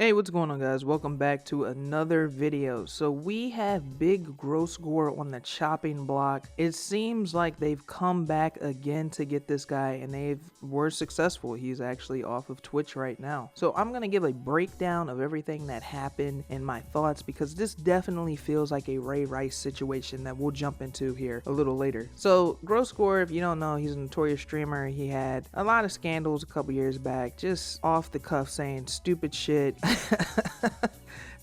Hey, what's going on, guys? Welcome back to another video. So we have Big Gross Gore on the chopping block. It seems like they've come back again to get this guy, and they were successful. He's actually off of Twitch right now. So I'm gonna give a breakdown of everything that happened and my thoughts, because this definitely feels like a Ray Rice situation that we'll jump into here a little later. So Gross Gore, if you don't know, he's a notorious streamer. He had a lot of scandals a couple years back, just off the cuff saying stupid shit.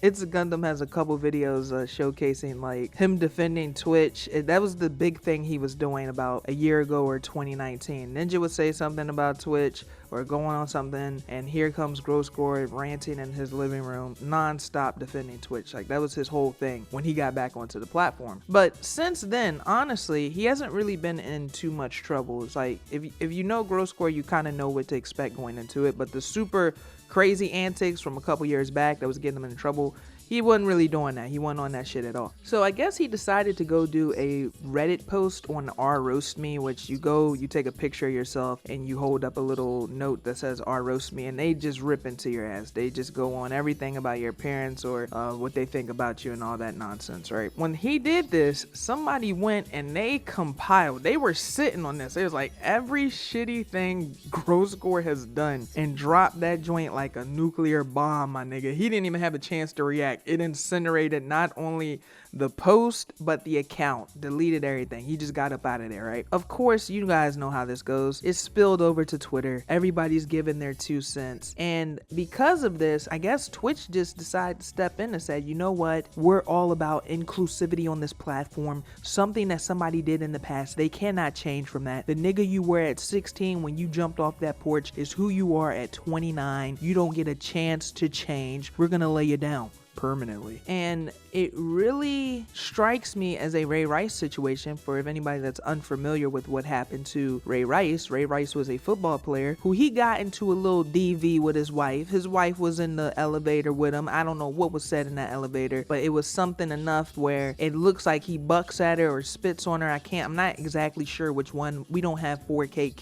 It's a Gundam has a couple videos showcasing like him defending Twitch. That was the big thing he was doing about a year ago or 2019. Ninja would say something about Twitch or going on something, and here comes Gross Gore ranting in his living room, non-stop defending Twitch. Like, that was his whole thing when he got back onto the platform. But since then, honestly, he hasn't really been in too much trouble. It's like, if you know Gross Gore, you kind of know what to expect going into it. But the super crazy antics from a couple years back that was getting him in trouble, he wasn't really doing that. He wasn't on that shit at all. So I guess he decided to go do a Reddit post on r/roast_me, which you take a picture of yourself and you hold up a little note that says r/roast_me, and they just rip into your ass. They just go on everything about your parents or what they think about you and all that nonsense, right? When he did this, somebody went and they compiled. They were sitting on this. It was like every shitty thing Gross Gore has done and dropped that joint like a nuclear bomb, my nigga. He didn't even have a chance to react. It incinerated not only the post, but the account. Deleted everything. He just got up out of there, right? Of course, you guys know how this goes. It spilled over to Twitter. Everybody's giving their 2 cents. And because of this, I guess Twitch just decided to step in and said, you know what? We're all about inclusivity on this platform. Something that somebody did in the past, they cannot change from that. The nigga you were at 16 when you jumped off that porch is who you are at 29. You don't get a chance to change. We're gonna lay you down permanently. And it really strikes me as a Ray Rice situation. For if anybody that's unfamiliar with what happened to Ray Rice was a football player who he got into a little DV with his wife. His wife was in the elevator with him. I don't know what was said in that elevator, but it was something enough where it looks like he bucks at her or spits on her. I'm not exactly sure which one. We don't have 4K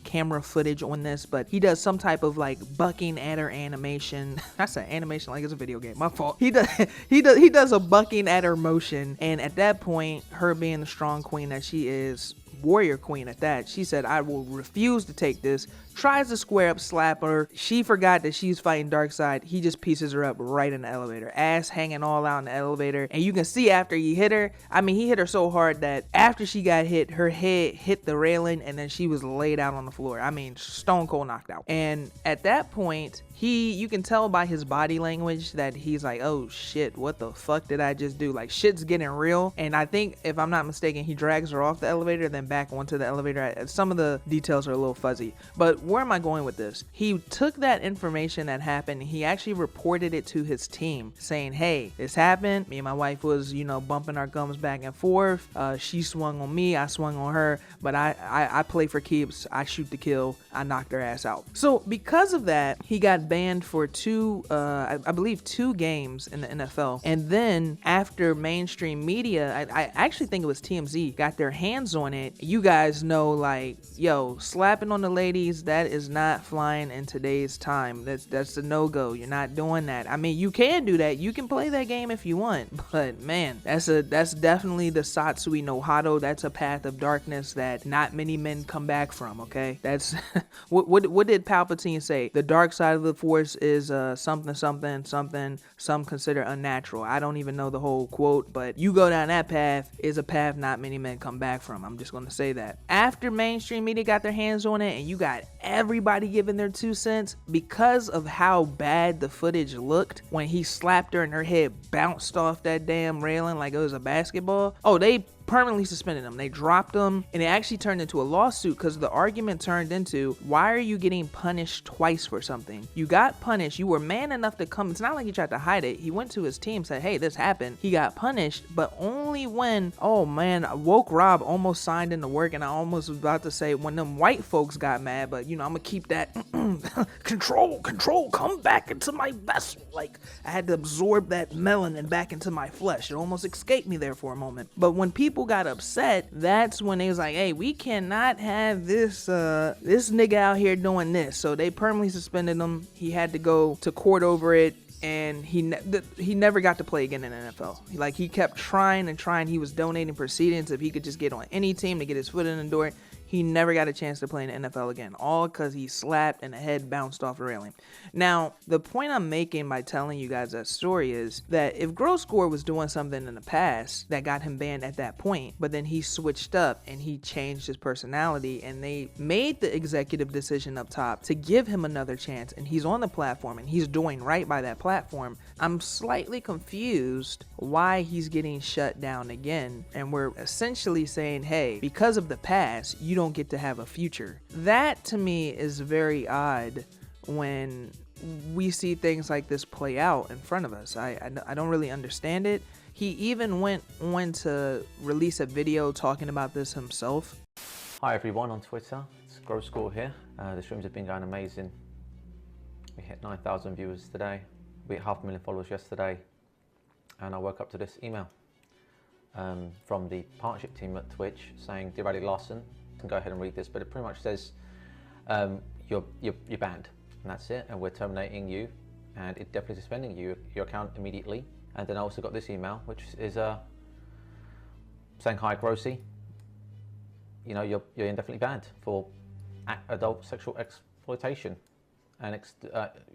camera footage on this, but he does some type of like bucking at her animation. I said animation like it's a video game. My fault. He does a bucking at her motion, and at that point, her being the strong queen that she is, warrior queen at that, she said, I will refuse to take this. Tries to square up, slap her. She forgot that she's fighting Darkseid. He just pieces her up right in the elevator. Ass hanging all out in the elevator. And you can see after he hit her, he hit her so hard that after she got hit, her head hit the railing and then she was laid out on the floor. Stone cold knocked out. And at that point, you can tell by his body language that he's like, oh shit, what the fuck did I just do? Like, shit's getting real. And I think, if I'm not mistaken, he drags her off the elevator, then back onto the elevator. Some of the details are a little fuzzy. But where am I going with this? He took that information that happened, he actually reported it to his team, saying, hey, this happened. Me and my wife was, bumping our gums back and forth. She swung on me, I swung on her, but I play for keeps. I shoot to kill. I knocked her ass out. So because of that, he got banned for I believe 2 games in the NFL. And then after mainstream media, I actually think it was TMZ, got their hands on it. You guys know, like, yo, slapping on the ladies, that is not flying in today's time. That's a no-go. You're not doing that. You can do that. You can play that game if you want, but man, that's definitely the Satsui no Hado. That's a path of darkness that not many men come back from, okay? That's what did Palpatine say? The dark side of the Force is something, some consider unnatural. I don't even know the whole quote, but you go down that path is a path not many men come back from. I'm just gonna say that. After mainstream media got their hands on it and you got everybody giving their 2 cents, because of how bad the footage looked when he slapped her and her head bounced off that damn railing like it was a basketball. Oh, they permanently suspended him. They dropped him, and it actually turned into a lawsuit because the argument turned into, why are you getting punished twice for something? You got punished. You were man enough to come. It's not like he tried to hide it. He went to his team, said, hey, this happened. He got punished, but only when, oh man, Woke Rob almost signed into work, and I almost was about to say when them white folks got mad, but I'm gonna keep that control, come back into my vessel. Like, I had to absorb that melanin back into my flesh. It almost escaped me there for a moment. But when people people got upset, that's when they was like, hey, we cannot have this this nigga out here doing this. So they permanently suspended him. He had to go to court over it, and he never got to play again in the NFL. Like, he kept trying and trying. He was donating proceedings if he could just get on any team to get his foot in the door. He never got a chance to play in the NFL again, all because he slapped and the head bounced off the railing. Now, the point I'm making by telling you guys that story is that if Gore was doing something in the past that got him banned at that point, but then he switched up and he changed his personality, and they made the executive decision up top to give him another chance, and he's on the platform and he's doing right by that platform, I'm slightly confused why he's getting shut down again. And we're essentially saying, hey, because of the past, you don't get to have a future. That to me is very odd when we see things like this play out in front of us. I don't really understand it. He even went on to release a video talking about this himself. Hi everyone on Twitter, it's Gore here. The streams have been going amazing. We hit 9,000 viewers today. We hit 500,000 followers yesterday. And I woke up to this email from the partnership team at Twitch saying, "Dear Buddy Larsen," I can go ahead and read this, but it pretty much says you're banned, and that's it, and we're terminating you, and it definitely suspending your account immediately. And then I also got this email, which is saying, "Hi Grossy, you know you're indefinitely banned for adult sexual exploitation and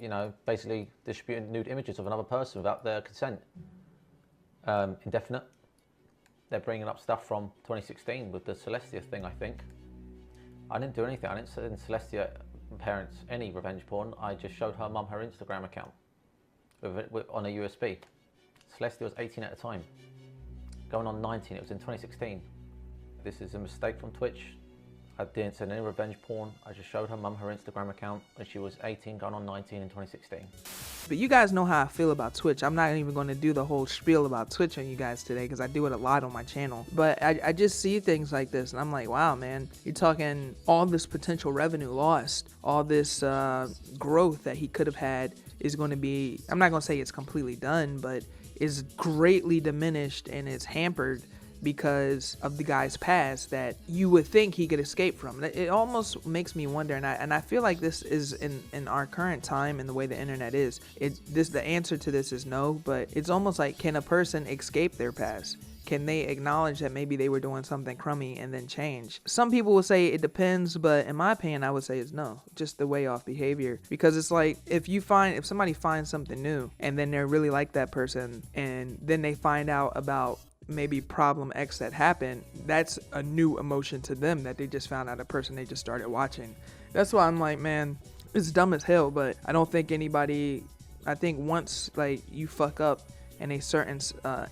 you know, basically distributing nude images of another person without their consent. Indefinite." They're bringing up stuff from 2016 with the Celestia thing, I think. I didn't do anything. I didn't send Celestia parents any revenge porn. I just showed her mum her Instagram account on a USB. Celestia was 18 at the time, going on 19. It was in 2016. This is a mistake from Twitch. I didn't send any revenge porn. I just showed her mum her Instagram account when she was 18, going on 19 in 2016. But you guys know how I feel about Twitch. I'm not even going to do the whole spiel about Twitch on you guys today because I do it a lot on my channel. But I just see things like this and I'm like, wow, man, you're talking all this potential revenue lost, all this growth that he could have had is going to be, I'm not going to say it's completely done, but is greatly diminished and is hampered because of the guy's past that you would think he could escape from. It almost makes me wonder, and I feel like this is in our current time and the way the internet is, the answer to this is no, but it's almost like, can a person escape their past? Can they acknowledge that maybe they were doing something crummy and then change? Some people will say it depends, but in my opinion, I would say it's no, just the way off behavior. Because it's like, if somebody finds something new and then they're really like that person and then they find out about maybe problem X that happened, that's a new emotion to them that they just found out a person they just started watching. That's why I'm like, man, it's dumb as hell, but I don't think anybody, I think once like you fuck up in a certain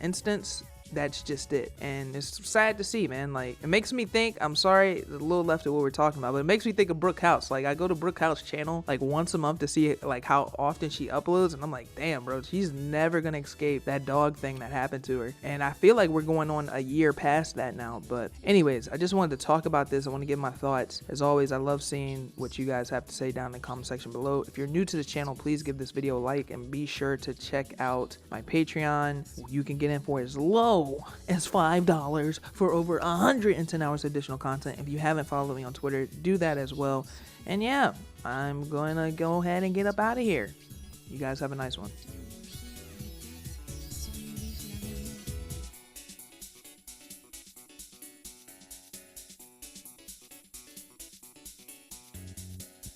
instance, that's just it. And it's sad to see, man. Like, it makes me think, I'm sorry, it's a little left of what we're talking about, but it makes me think of Brooke House. Like, I go to Brooke House channel like once a month to see like how often she uploads, and I'm like, damn, bro, she's never gonna escape that dog thing that happened to her. And I feel like we're going on a year past that now. But anyways, I just wanted to talk about this. I want to give my thoughts. As always, I love seeing what you guys have to say down in the comment section below. If you're new to the channel, please give this video a like and be sure to check out my Patreon. You can get in for as low as $5 for over 110 hours of additional content. If you haven't followed me on Twitter, do that as well. And yeah, I'm gonna go ahead and get up out of here. You guys have a nice one.